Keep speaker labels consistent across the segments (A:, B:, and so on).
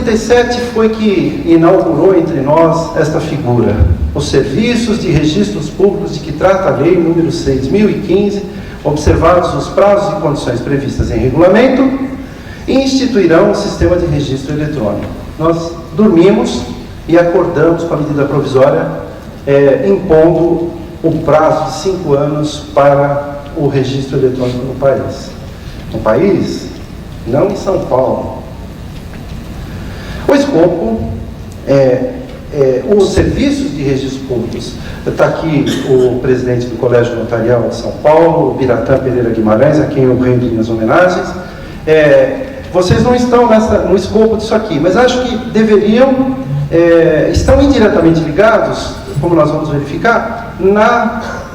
A: 37 foi que inaugurou entre nós esta figura, os serviços de registros públicos de que trata a lei número 6.015, observados os prazos e condições previstas em regulamento, instituirão um sistema de registro eletrônico. Nós dormimos e acordamos com a medida provisória, impondo o prazo de 5 anos para o registro eletrônico no país. No país, não em São Paulo. O escopo os serviços de registros públicos. Está aqui o presidente do Colégio Notarial de São Paulo, o Biratã Pereira Guimarães, a quem eu rendo minhas homenagens. Vocês não estão no escopo disso aqui, mas acho que deveriam, estão indiretamente ligados, como nós vamos verificar,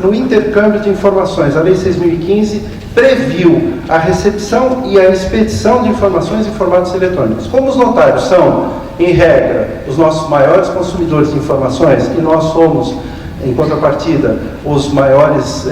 A: no intercâmbio de informações. A Lei 6.015 previu a recepção e a expedição de informações em formatos eletrônicos. Como os notários são, em regra, os nossos maiores consumidores de informações, e nós somos, em contrapartida, os maiores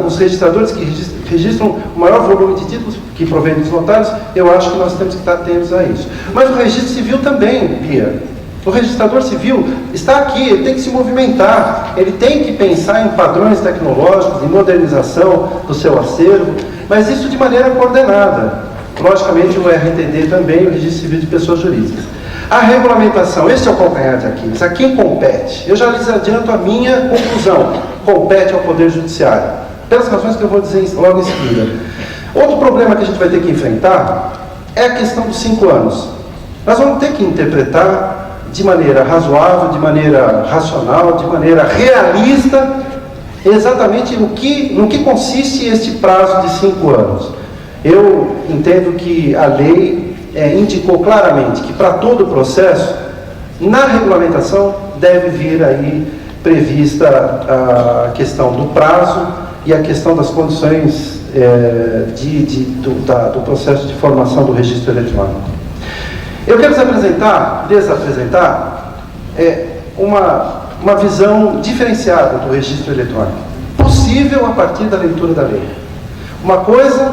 A: os registradores que registram o maior volume de títulos que provém dos notários, eu acho que nós temos que estar atentos a isso. Mas o registro civil também, Bia. O registrador civil está aqui, ele tem que se movimentar, ele tem que pensar em padrões tecnológicos, em modernização do seu acervo, mas isso de maneira coordenada. Logicamente, o RTD também, o Registro Civil de Pessoas Jurídicas. A regulamentação, esse é o calcanhar de Aquiles, a quem compete? Eu já lhes adianto a minha conclusão, compete ao Poder Judiciário, pelas razões que eu vou dizer logo em seguida. Outro problema que a gente vai ter que enfrentar é a questão dos 5 anos. Nós vamos ter que interpretar de maneira razoável, de maneira racional, de maneira realista, exatamente no que consiste este prazo de 5 anos. Eu entendo que a lei indicou claramente que para todo o processo, na regulamentação, deve vir aí prevista a questão do prazo e a questão das condições do processo de formação do registro eletrônico. Eu quero desapresentar uma visão diferenciada do registro eletrônico, possível a partir da leitura da lei. Uma coisa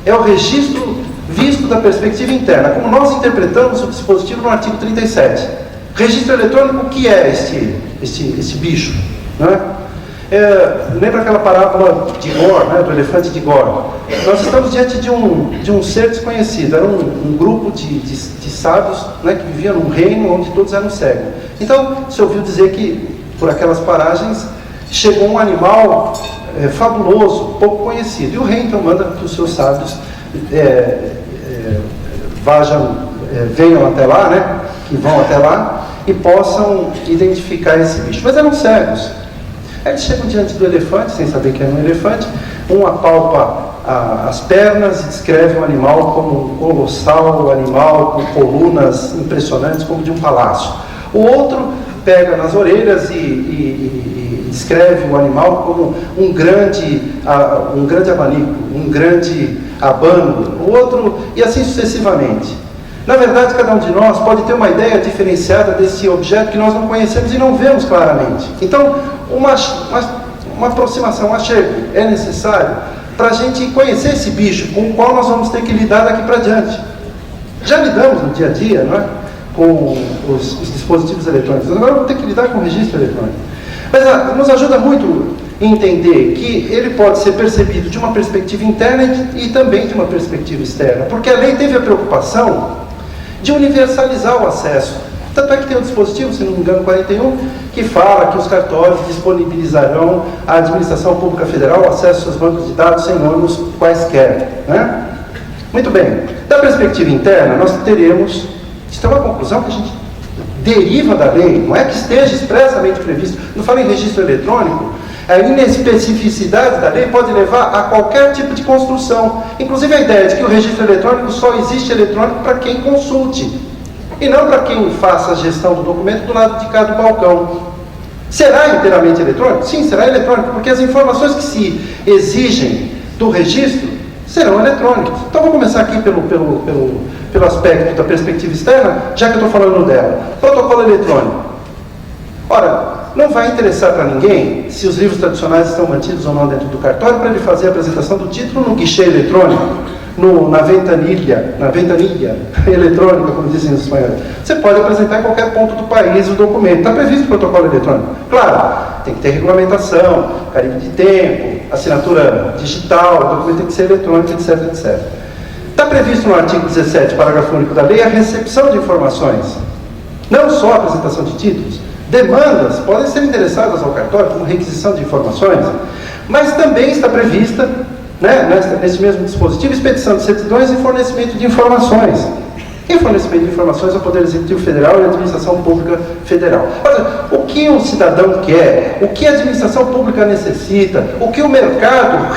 A: é o registro visto da perspectiva interna, como nós interpretamos o dispositivo no artigo 37. Registro eletrônico, o que é este bicho? Né? Lembra aquela parábola de Gore, né, do elefante de Gore? Nós estamos diante de um ser desconhecido. Era um grupo de sábios, né, que viviam num reino onde todos eram cegos. Então, se ouviu dizer que, por aquelas paragens, chegou um animal fabuloso, pouco conhecido. E o rei então manda que os seus sábios venham até lá, né, que vão até lá e possam identificar esse bicho. Mas eram cegos. Eles chegam diante do elefante, sem saber que era um elefante, um apalpa as pernas e descreve o animal como um colossal animal com colunas impressionantes, como de um palácio. O outro pega nas orelhas e descreve o animal como um grande abanico, um grande abano, o outro, e assim sucessivamente. Na verdade, cada um de nós pode ter uma ideia diferenciada desse objeto que nós não conhecemos e não vemos claramente. Então, uma aproximação, um achego é necessário para a gente conhecer esse bicho com o qual nós vamos ter que lidar daqui para diante. Já lidamos no dia a dia, não é? Com os dispositivos eletrônicos. Agora vamos ter que lidar com o registro eletrônico. Mas nos ajuda muito em entender que ele pode ser percebido de uma perspectiva interna e também de uma perspectiva externa, porque a lei teve a preocupação de universalizar o acesso. Tanto é que tem um dispositivo, se não me engano, 41, que fala que os cartórios disponibilizarão à Administração Pública Federal o acesso aos seus bancos de dados sem ônus quaisquer. Né? Muito bem. Da perspectiva interna, nós teremos, isso é uma conclusão que a gente deriva da lei, não é que esteja expressamente previsto. Não falo em registro eletrônico, a inespecificidade da lei pode levar a qualquer tipo de construção. Inclusive a ideia de que o registro eletrônico só existe eletrônico para quem consulte, e não para quem faça a gestão do documento do lado de cá do balcão. Será inteiramente eletrônico? Sim, será eletrônico, porque as informações que se exigem do registro serão eletrônicas. Então vamos começar aqui pelo aspecto da perspectiva externa, já que eu estou falando dela. Protocolo eletrônico. Ora, não vai interessar para ninguém se os livros tradicionais estão mantidos ou não dentro do cartório para ele fazer a apresentação do título no guichê eletrônico. na ventanilha eletrônica, como dizem os espanhóis. Você pode apresentar em qualquer ponto do país o documento. Está previsto o protocolo eletrônico. Claro, tem que ter regulamentação, carimbo de tempo, assinatura digital, o documento tem que ser eletrônico, etc, etc. Está previsto no artigo 17, parágrafo único da lei, a recepção de informações. Não só a apresentação de títulos. Demandas podem ser endereçadas ao cartório como requisição de informações, mas também está prevista, nesse mesmo dispositivo, expedição de certidões e fornecimento de informações. E fornecimento de informações ao Poder Executivo Federal e à Administração Pública Federal. Olha, o que o cidadão quer, o que a administração pública necessita, o que o mercado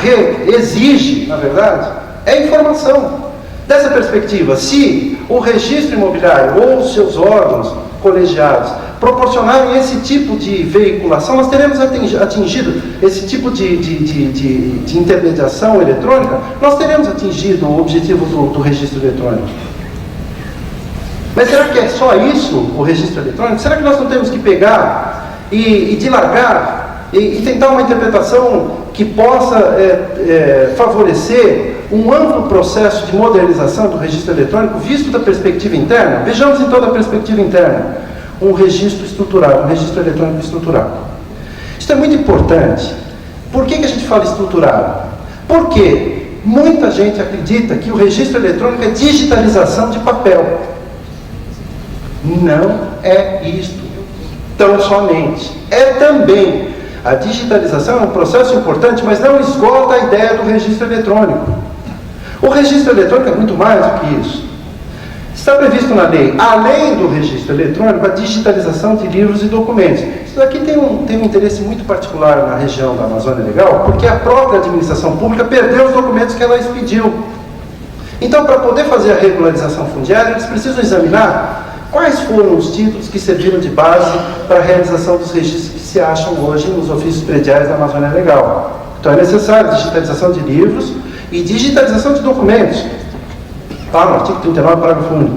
A: exige, na verdade, é informação. Dessa perspectiva, se o registro imobiliário ou os seus órgãos colegiados proporcionarem esse tipo de veiculação, nós teremos atingido esse tipo de intermediação eletrônica, nós teremos atingido o objetivo do registro eletrônico. Mas será que é só isso, o registro eletrônico? Será que nós não temos que pegar e dilagar e tentar uma interpretação que possa favorecer um amplo processo de modernização do registro eletrônico visto da perspectiva interna? Vejamos então da perspectiva interna. Um registro estruturado, um registro eletrônico estruturado. Isso é muito importante. Por que a gente fala estruturado? Porque muita gente acredita que o registro eletrônico é digitalização de papel. Não é isto tão somente. É também. A digitalização é um processo importante, mas não esgota a ideia do registro eletrônico. O registro eletrônico é muito mais do que isso. Está previsto na lei, além do registro eletrônico, a digitalização de livros e documentos. Isso daqui tem um interesse muito particular na região da Amazônia Legal, porque a própria administração pública perdeu os documentos que ela expediu. Então, para poder fazer a regularização fundiária, eles precisam examinar quais foram os títulos que serviram de base para a realização dos registros que se acham hoje nos ofícios prediais da Amazônia Legal. Então, é necessário digitalização de livros e digitalização de documentos. Está no artigo 39, parágrafo único.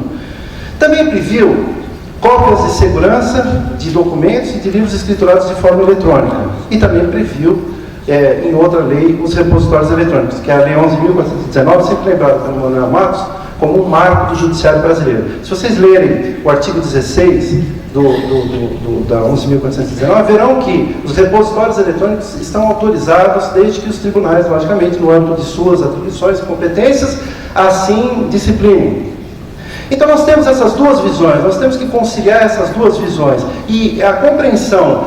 A: Também previu cópias de segurança de documentos e de livros escriturados de forma eletrônica. E também previu, em outra lei, os repositórios eletrônicos, que é a Lei 11.419, sempre lembrada pelo Manuel Matos, como um marco do judiciário brasileiro. Se vocês lerem o artigo 16 da 11.419, verão que os repositórios eletrônicos estão autorizados desde que os tribunais, logicamente, no âmbito de suas atribuições e competências, assim disciplinem. Então nós temos essas duas visões, nós temos que conciliar essas duas visões. E a compreensão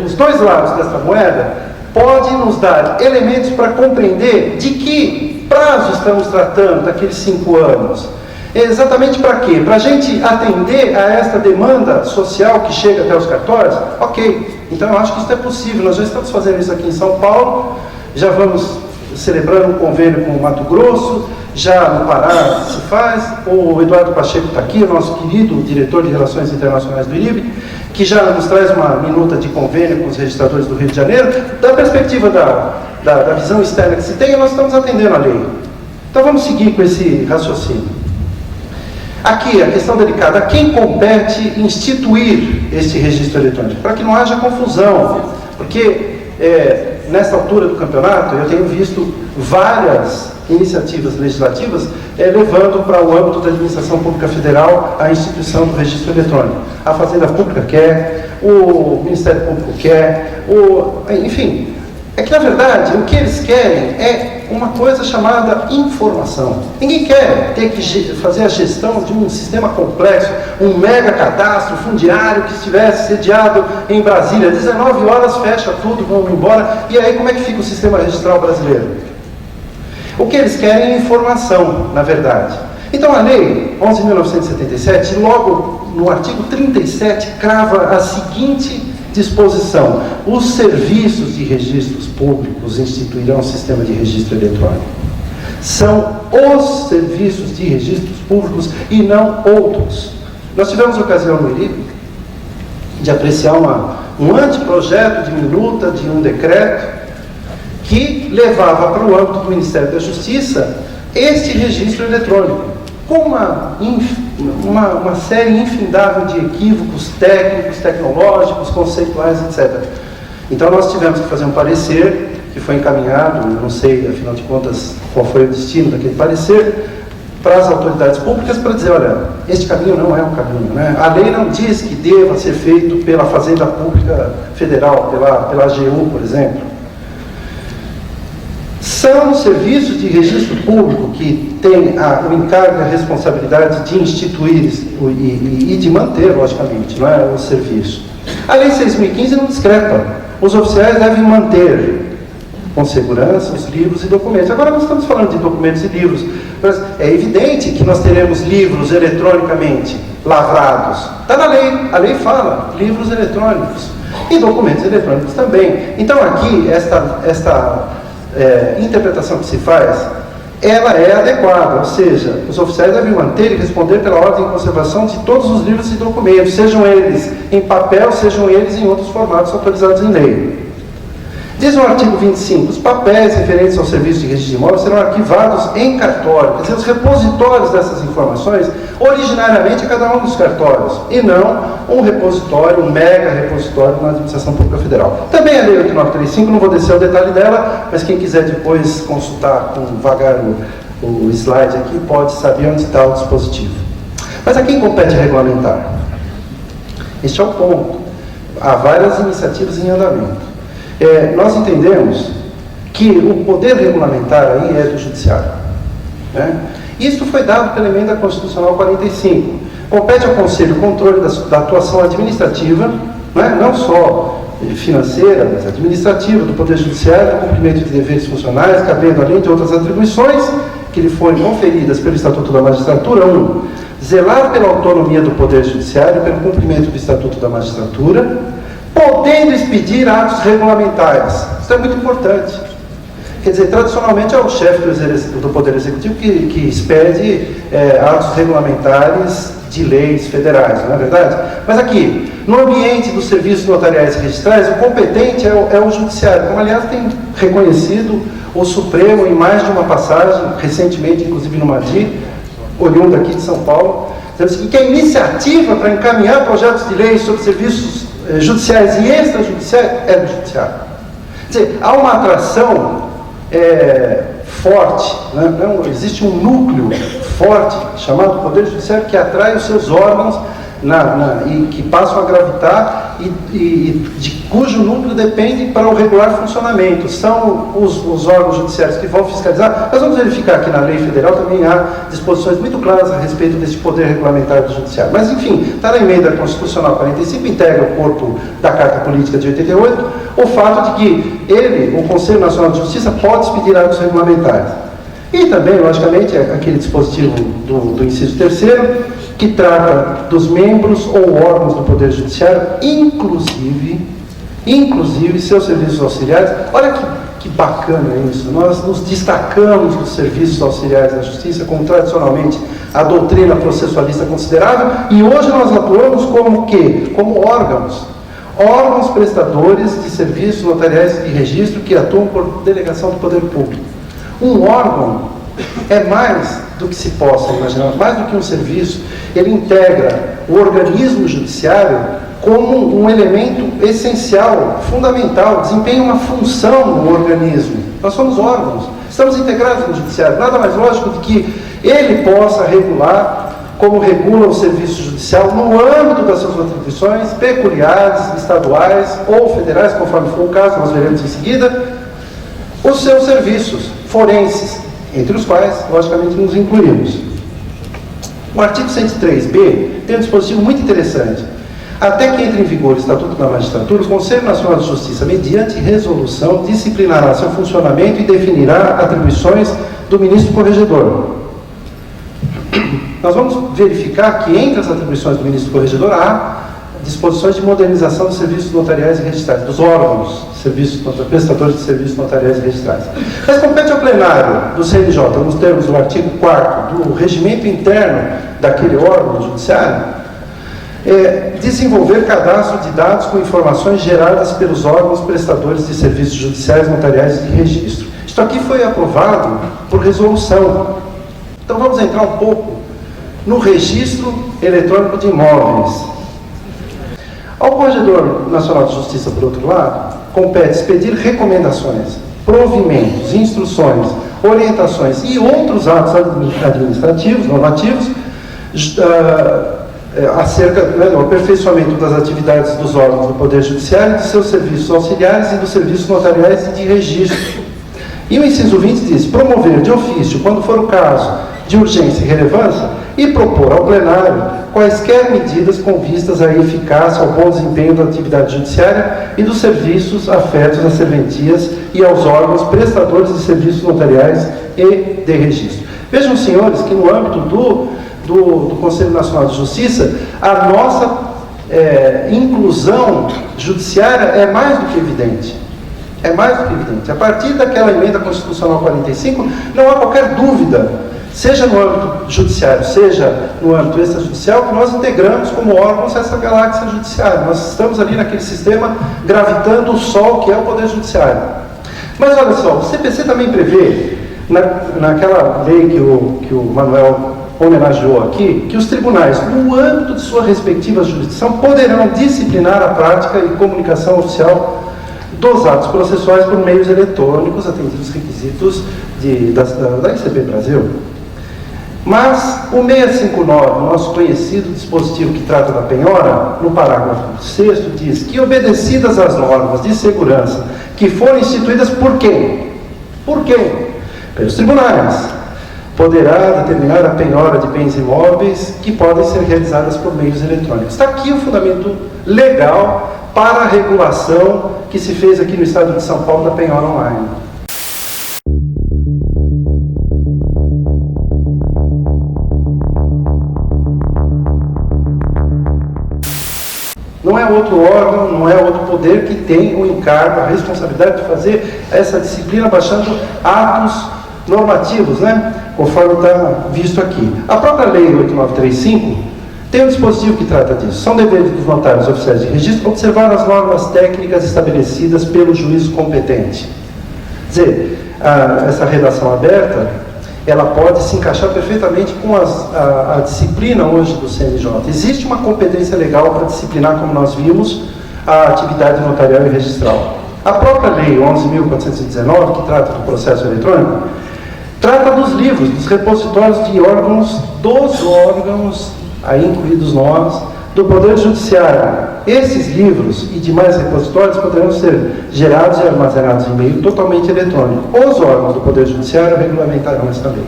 A: dos dois lados dessa moeda pode nos dar elementos para compreender de que prazo estamos tratando daqueles 5 anos. Exatamente para quê? Para a gente atender a esta demanda social que chega até os cartórios? Ok, então eu acho que isso é possível. Nós já estamos fazendo isso aqui em São Paulo, já vamos celebrando um convênio com o Mato Grosso, já no Pará se faz. O Eduardo Pacheco está aqui, o nosso querido diretor de Relações Internacionais do IRIB, que já nos traz uma minuta de convênio com os registradores do Rio de Janeiro. Da perspectiva da visão externa que se tem, nós estamos atendendo a lei. Então vamos seguir com esse raciocínio. Aqui, a questão delicada, a quem compete instituir esse registro eletrônico? Para que não haja confusão, porque nesta altura do campeonato eu tenho visto várias iniciativas legislativas levando para o âmbito da administração pública federal a instituição do registro eletrônico. A Fazenda Pública quer, o Ministério Público quer, enfim. É que, na verdade, o que eles querem é uma coisa chamada informação. Ninguém quer ter que fazer a gestão de um sistema complexo, um mega cadastro fundiário que estivesse sediado em Brasília. 19 horas fecha tudo, vão embora. E aí como é que fica o sistema registral brasileiro? O que eles querem é informação, na verdade. Então a lei 11.977, logo no artigo 37, crava a seguinte disposição: os serviços de registros públicos instituirão um sistema de registro eletrônico. São os serviços de registros públicos e não outros. Nós tivemos ocasião no IRIB de apreciar um anteprojeto de minuta de um decreto que levava para o âmbito do Ministério da Justiça este registro eletrônico, com uma série infindável de equívocos técnicos, tecnológicos, conceituais, etc. Então nós tivemos que fazer um parecer que foi encaminhado, não sei, afinal de contas, qual foi o destino daquele parecer, para as autoridades públicas para dizer, olha, este caminho não é um caminho, né? A lei não diz que deva ser feito pela Fazenda Pública Federal, pela AGU, por exemplo. São serviços de registro público que têm o encargo e a responsabilidade de instituir e de manter, logicamente, não é, o serviço. A Lei 6.015 não discrepa. Os oficiais devem manter com segurança os livros e documentos. Agora nós estamos falando de documentos e livros, mas é evidente que nós teremos livros eletronicamente lavrados. Está na lei, a lei fala, livros eletrônicos e documentos eletrônicos também. Então aqui, esta interpretação que se faz, ela é adequada, ou seja, os oficiais devem manter e responder pela ordem e conservação de todos os livros e documentos, sejam eles em papel, sejam eles em outros formatos autorizados em lei. Diz no artigo 25, os papéis referentes ao serviço de registro de imóveis serão arquivados em cartório, quer dizer, os repositórios dessas informações, originariamente a cada um dos cartórios, e não um repositório, um mega repositório na Administração Pública Federal. Também a Lei 8935, não vou descer o detalhe dela, mas quem quiser depois consultar com vagar o slide aqui, pode saber onde está o dispositivo. Mas a quem compete regulamentar? Este é o ponto. Há várias iniciativas em andamento. Nós entendemos que o poder regulamentar aí é do Judiciário, né? Isso foi dado pela Emenda Constitucional 45. Compete ao Conselho o controle da atuação administrativa, né? Não só financeira, mas administrativa, do Poder Judiciário, do cumprimento de deveres funcionais, cabendo, além de outras atribuições que lhe foram conferidas pelo Estatuto da Magistratura, 1. Zelar pela autonomia do Poder Judiciário, pelo cumprimento do Estatuto da Magistratura, podendo expedir atos regulamentares. Isso é muito importante. Quer dizer, tradicionalmente é o chefe do Poder Executivo que expede atos regulamentares de leis federais, não é verdade? Mas aqui, no ambiente dos serviços notariais e registrais, o competente é o Judiciário, como aliás tem reconhecido o Supremo em mais de uma passagem, recentemente, inclusive no Madi, oriundo aqui de São Paulo, dizendo que a iniciativa para encaminhar projetos de lei sobre serviços judiciais e extrajudiciais é do Judiciário. Quer dizer, há uma atração forte, né? Não, existe um núcleo forte chamado Poder Judiciário que atrai os seus órgãos e que passam a gravitar de cujo núcleo depende para o regular funcionamento. São os órgãos judiciários que vão fiscalizar. Nós vamos verificar que na lei federal também há disposições muito claras a respeito desse poder regulamentar do Judiciário. Mas, enfim, está na Emenda Constitucional 45, integra o corpo da Carta Política de 88, o fato de que o Conselho Nacional de Justiça, pode expedir atos regulamentares. E também, logicamente, aquele dispositivo do inciso 3º, que trata dos membros ou órgãos do Poder Judiciário, inclusive seus serviços auxiliares. Olha que bacana isso. Nós nos destacamos dos serviços auxiliares da Justiça, como tradicionalmente a doutrina processualista considerável, e hoje nós atuamos como o quê? Como órgãos prestadores de serviços notariais e de registro que atuam por delegação do Poder Público. Um órgão é mais do que se possa imaginar, mais do que um serviço. Ele integra o organismo judiciário como um elemento essencial, fundamental, desempenha uma função no organismo. Nós somos órgãos, estamos integrados no judiciário. Nada mais lógico do que ele possa regular, como regula o serviço judicial, no âmbito das suas atribuições peculiares, estaduais ou federais, conforme for o caso, nós veremos em seguida, os seus serviços forenses, entre os quais, logicamente, nos incluímos. O artigo 103b tem um dispositivo muito interessante. Até que entre em vigor o Estatuto da Magistratura, o Conselho Nacional de Justiça, mediante resolução, disciplinará seu funcionamento e definirá atribuições do ministro corregedor. Nós vamos verificar que entre as atribuições do ministro corregedor há disposições de modernização dos serviços notariais e registrais, dos órgãos, prestadores de serviços notariais e registrais. Mas compete ao plenário do CNJ, nos termos do artigo 4º do regimento interno daquele órgão judiciário, desenvolver cadastro de dados com informações geradas pelos órgãos prestadores de serviços judiciais, notariais e de registro. Isto aqui foi aprovado por resolução. Então vamos entrar um pouco no registro eletrônico de imóveis. Ao Corregedor Nacional de Justiça, por outro lado, compete expedir recomendações provimentos, instruções, orientações e outros atos administrativos, normativos, acerca do aperfeiçoamento das atividades dos órgãos do Poder Judiciário, de seus serviços auxiliares e dos serviços notariais e de registro. E o inciso 20 diz: promover de ofício, quando for o caso de urgência e relevância, e propor ao plenário quaisquer medidas com vistas à eficácia, ao bom desempenho da atividade judiciária e dos serviços afetos às serventias e aos órgãos prestadores de serviços notariais e de registro. Vejam, senhores, que no âmbito do Conselho Nacional de Justiça, a nossa inclusão judiciária é mais do que evidente. É mais do que evidente. A partir daquela emenda constitucional 45, não há qualquer dúvida, seja no âmbito judiciário, seja no âmbito extrajudicial, que nós integramos como órgãos essa galáxia judiciária. Nós estamos ali naquele sistema gravitando o sol, que é o Poder Judiciário. Mas olha só, o CPC também prevê, naquela lei que o Manuel homenageou aqui, que os tribunais, no âmbito de sua respectiva jurisdição, poderão disciplinar a prática e comunicação oficial dos atos processuais por meios eletrônicos, atendidos os requisitos da ICB Brasil. Mas o 659, nosso conhecido dispositivo que trata da penhora, no parágrafo 6º, diz que, obedecidas as normas de segurança que foram instituídas por quem? Por quem? Pelos tribunais. Poderá determinar a penhora de bens imóveis que podem ser realizadas por meios eletrônicos. Está aqui o fundamento legal para a regulação que se fez aqui no estado de São Paulo da penhora online. Não é outro órgão, não é outro poder que tem o encargo, a responsabilidade de fazer essa disciplina baixando atos normativos, né? Conforme está visto aqui. A própria Lei 8935 tem um dispositivo que trata disso. São deveres dos notários oficiais de registro observar as normas técnicas estabelecidas pelo juízo competente. Quer dizer, essa redação aberta, ela pode se encaixar perfeitamente com a disciplina hoje do CNJ. Existe uma competência legal para disciplinar, como nós vimos, a atividade notarial e registral. A própria Lei 11.419, que trata do processo eletrônico, trata dos livros, dos repositórios de órgãos, dos órgãos, aí incluídos nós, do Poder Judiciário. Esses livros e demais repositórios poderão ser gerados e armazenados em meio totalmente eletrônico. Os órgãos do Poder Judiciário regulamentarão essa lei.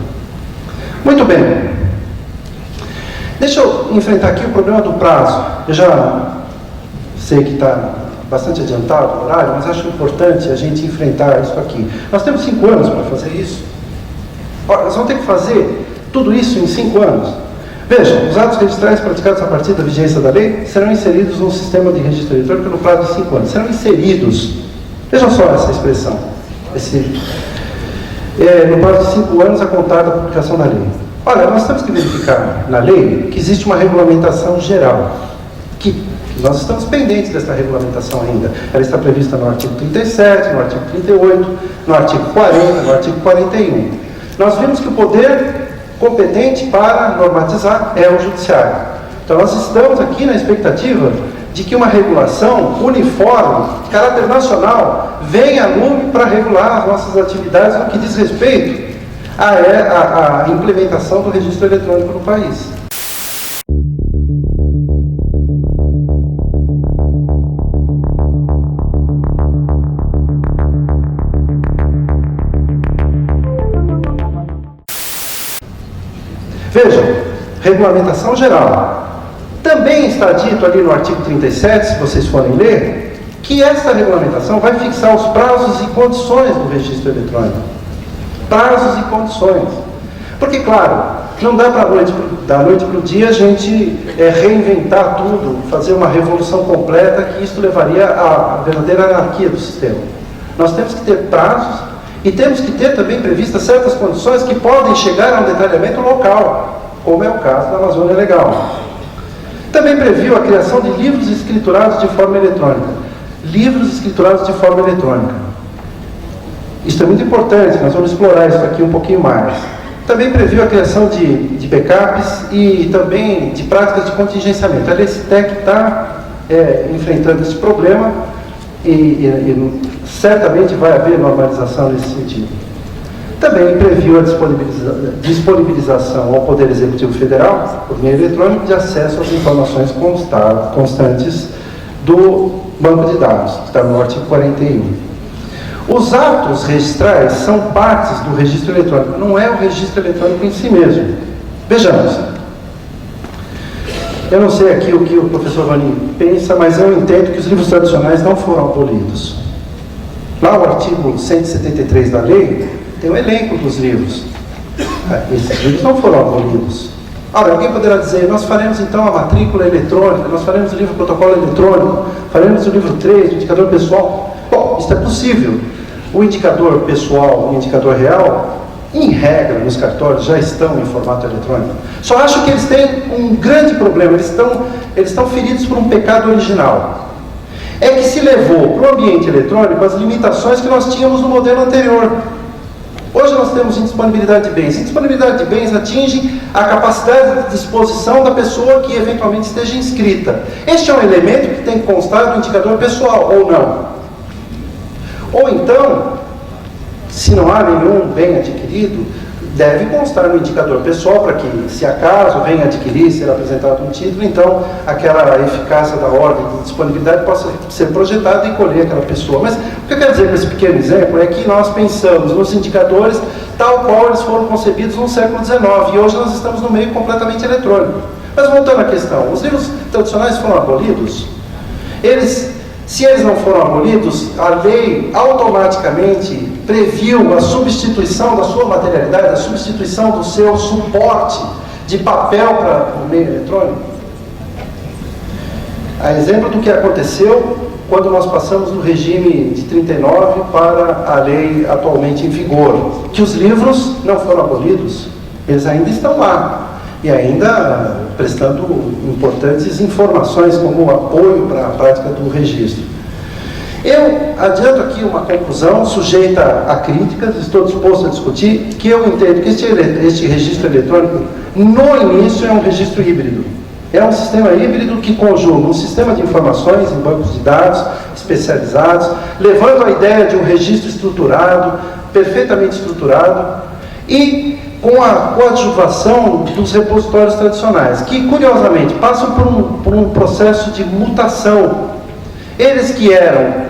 A: Muito bem. Deixa eu enfrentar aqui o problema do prazo. Eu já sei que está bastante adiantado o horário, mas acho importante a gente enfrentar isso aqui. Nós temos 5 anos para fazer isso. Ora, nós vamos ter que fazer tudo isso em 5 anos. Vejam, os atos registrais praticados a partir da vigência da lei serão inseridos no sistema de registro eletrônico no prazo de 5 anos. Serão inseridos. Vejam só essa expressão. No prazo de 5 anos a contar da publicação da lei. Olha, nós temos que verificar na lei que existe uma regulamentação geral. Que nós estamos pendentes dessa regulamentação ainda. Ela está prevista no artigo 37, no artigo 38, no artigo 40, no artigo 41. Nós vimos que o poder competente para normatizar é o judiciário. Então nós estamos aqui na expectativa de que uma regulação uniforme, de caráter nacional, venha a lume para regular as nossas atividades no que diz respeito à implementação do registro eletrônico no país. Vejam, regulamentação geral. Também está dito ali no artigo 37, se vocês forem ler, que esta regulamentação vai fixar os prazos e condições do registro eletrônico. Prazos e condições. Porque, claro, não dá para da noite para o dia a gente reinventar tudo, fazer uma revolução completa, que isso levaria à verdadeira anarquia do sistema. Nós temos que ter prazos e temos que ter também previstas certas condições que podem chegar a um detalhamento local, como é o caso da Amazônia Legal. Também previu a criação de livros escriturados de forma eletrônica. Livros escriturados de forma eletrônica. Isso é muito importante, nós vamos explorar isso aqui um pouquinho mais. Também previu a criação de backups e também de práticas de contingenciamento. A LECITEC está enfrentando esse problema e certamente vai haver normalização nesse sentido. Também previu a disponibilização ao Poder Executivo Federal, por meio eletrônico, de acesso às informações constantes do banco de dados, que está no artigo 41. Os atos registrais são partes do registro eletrônico, não é o registro eletrônico em si mesmo. Vejamos. Eu não sei aqui o que o professor Rony pensa, mas eu entendo que os livros tradicionais não foram abolidos. Lá o artigo 173 da lei tem um elenco dos livros. Esses livros não foram abolidos. Ora, alguém poderá dizer, nós faremos então a matrícula eletrônica, nós faremos o livro protocolo eletrônico, faremos o livro 3, o indicador pessoal. Bom, isso é possível. O indicador pessoal e o indicador real, em regra, nos cartórios, já estão em formato eletrônico. Só acho que eles têm um grande problema, eles estão feridos por um pecado original. É que se levou para o ambiente eletrônico as limitações que nós tínhamos no modelo anterior. Hoje nós temos indisponibilidade de bens. Indisponibilidade de bens atinge a capacidade de disposição da pessoa que eventualmente esteja inscrita. Este é um elemento que tem que constar do indicador pessoal, ou não. Ou então, se não há nenhum bem adquirido, deve constar no indicador pessoal para que, se acaso venha adquirir, ser apresentado um título, então aquela eficácia da ordem de disponibilidade possa ser projetada e colher aquela pessoa. Mas o que eu quero dizer com esse pequeno exemplo é que nós pensamos nos indicadores tal qual eles foram concebidos no século XIX, e hoje nós estamos no meio completamente eletrônico. Mas voltando à questão, os livros tradicionais foram abolidos? Se eles não foram abolidos, a lei automaticamente previu a substituição da sua materialidade, a substituição do seu suporte de papel para o meio eletrônico. A exemplo do que aconteceu quando nós passamos do regime de 39 para a lei atualmente em vigor, que os livros não foram abolidos, eles ainda estão lá. E ainda prestando importantes informações como apoio para a prática do registro. Eu adianto aqui uma conclusão sujeita a críticas, estou disposto a discutir, que eu entendo que este registro eletrônico, no início, é um registro híbrido. É um sistema híbrido que conjuga um sistema de informações em bancos de dados especializados, levando a ideia de um registro estruturado, perfeitamente estruturado, e com a coadjuvação dos repositórios tradicionais, que, curiosamente, passam por um processo de mutação. Eles que eram,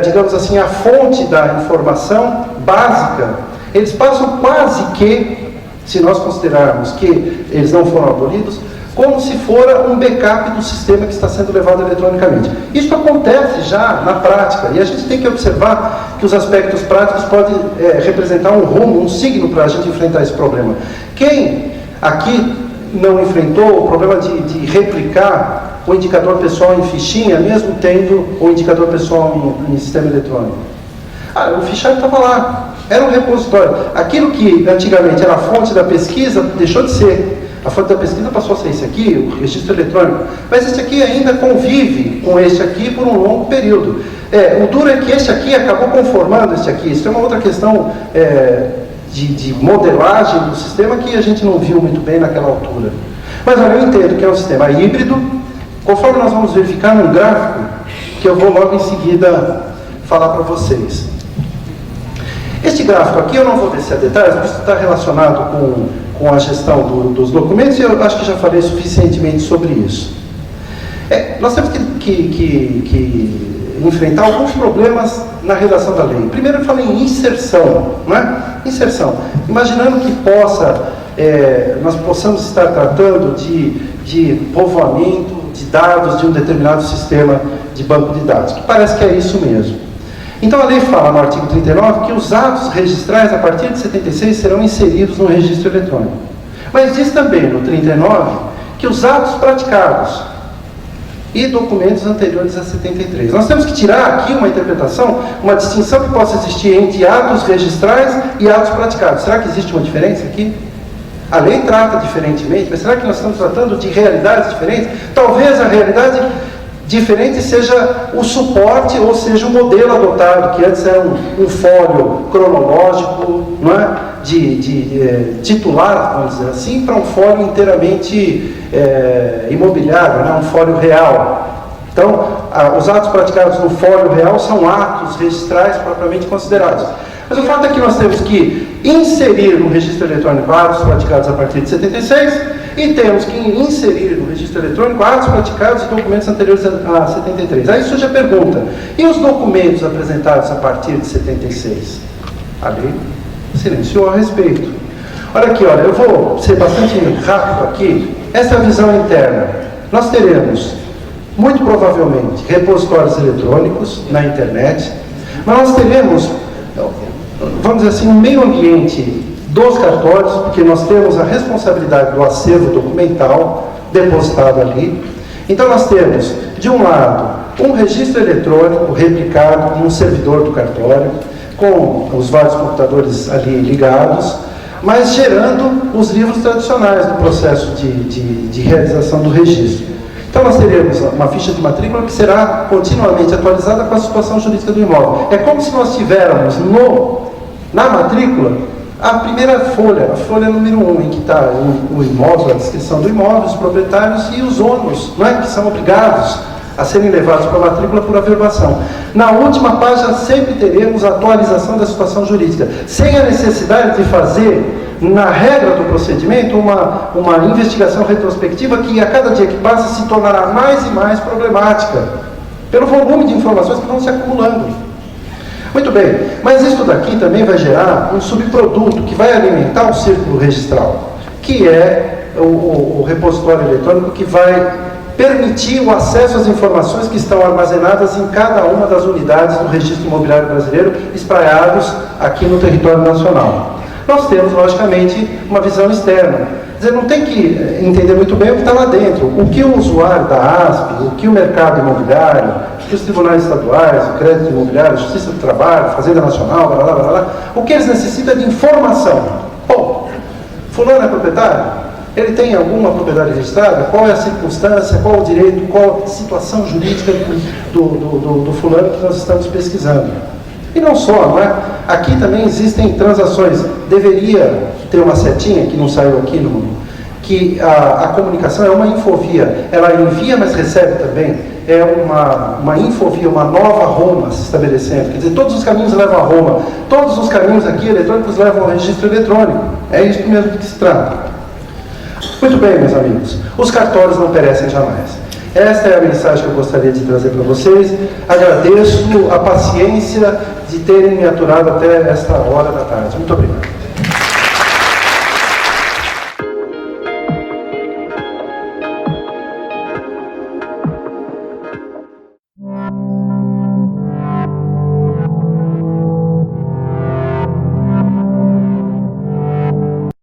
A: digamos assim, a fonte da informação básica, eles passam quase que, se nós considerarmos que eles não foram abolidos, como se fora um backup do sistema que está sendo levado eletronicamente. Isso acontece já na prática, e a gente tem que observar que os aspectos práticos podem representar um rumo, um signo para a gente enfrentar esse problema. Quem aqui não enfrentou o problema de replicar o indicador pessoal em fichinha, mesmo tendo o indicador pessoal em sistema eletrônico? O fichário estava lá, era um repositório. Aquilo que antigamente era a fonte da pesquisa, deixou de ser. A fonte da pesquisa passou a ser esse aqui, o registro eletrônico. Mas esse aqui ainda convive com esse aqui por um longo período. O duro é que esse aqui acabou conformando esse aqui. Isso é uma outra questão de modelagem do sistema que a gente não viu muito bem naquela altura. Mas olha, eu entendo que é um sistema híbrido, conforme nós vamos verificar num gráfico, que eu vou logo em seguida falar para vocês. Este gráfico aqui eu não vou descer a detalhes, porque isso está relacionado com a gestão dos documentos, e eu acho que já falei suficientemente sobre isso. Nós temos que enfrentar alguns problemas na redação da lei. Primeiro eu falei em inserção, não é? Inserção. Imaginando que nós possamos estar tratando de povoamento de dados de um determinado sistema de banco de dados, que parece que é isso mesmo. Então a lei fala no artigo 39 que os atos registrais a partir de 76 serão inseridos no registro eletrônico. Mas diz também no 39 que os atos praticados e documentos anteriores a 73. Nós temos que tirar aqui uma interpretação, uma distinção que possa existir entre atos registrais e atos praticados. Será que existe uma diferença aqui? A lei trata diferentemente, mas será que nós estamos tratando de realidades diferentes? Talvez a realidade diferente seja o suporte, ou seja, o modelo adotado, que antes era um fólio cronológico, não é? Titular, vamos dizer assim, para um fólio inteiramente imobiliário, né? Um fólio real. Então, os atos praticados no fólio real são atos registrais propriamente considerados. Mas o fato é que nós temos que inserir no registro eletrônico atos praticados a partir de 76 e temos que inserir no registro eletrônico atos praticados e documentos anteriores a 73. Aí surge a pergunta, e os documentos apresentados a partir de 76? A lei silenciou a respeito. Olha aqui, olha, eu vou ser bastante rápido aqui. Essa é a visão interna. Nós teremos, muito provavelmente, repositórios eletrônicos na internet, mas nós teremos, vamos dizer assim, um meio ambiente dos cartórios, porque nós temos a responsabilidade do acervo documental depositado ali. Então nós temos, de um lado, um registro eletrônico replicado num servidor do cartório, com os vários computadores ali ligados, mas gerando os livros tradicionais do processo de realização do registro. Então nós teremos uma ficha de matrícula que será continuamente atualizada com a situação jurídica do imóvel. É como se nós tivéssemos na matrícula a primeira folha, a folha número 1, em que está o imóvel, a descrição do imóvel, os proprietários e os ônus, não é? Que são obrigados a serem levados para a matrícula por averbação. Na última página sempre teremos a atualização da situação jurídica, sem a necessidade de fazer, na regra do procedimento, uma investigação retrospectiva que a cada dia que passa se tornará mais e mais problemática, pelo volume de informações que vão se acumulando. Muito bem, mas isso daqui também vai gerar um subproduto que vai alimentar o círculo registral, que é o repositório eletrônico que vai permitir o acesso às informações que estão armazenadas em cada uma das unidades do registro imobiliário brasileiro espraiados aqui no território nacional. Nós temos, logicamente, uma visão externa. Quer dizer, não tem que entender muito bem o que está lá dentro. O que o usuário da ASP, o que o mercado imobiliário, o que os tribunais estaduais, o crédito imobiliário, a Justiça do Trabalho, Fazenda Nacional, blá, blá, blá, blá, o que eles necessitam é de informação. Bom, fulano é proprietário? Ele tem alguma propriedade registrada? Qual é a circunstância, qual o direito, qual a situação jurídica do fulano que nós estamos pesquisando? E não só, não é? Aqui também existem transações. Deveria ter uma setinha, que não saiu aqui, que a comunicação é uma infovia. Ela envia, mas recebe também. É uma infovia, uma nova Roma se estabelecendo. Quer dizer, todos os caminhos levam a Roma. Todos os caminhos aqui eletrônicos levam ao registro eletrônico. É isso mesmo de que se trata. Muito bem, meus amigos, os cartórios não perecem jamais. Esta é a mensagem que eu gostaria de trazer para vocês. Agradeço a paciência de terem me aturado até esta hora da tarde. Muito obrigado.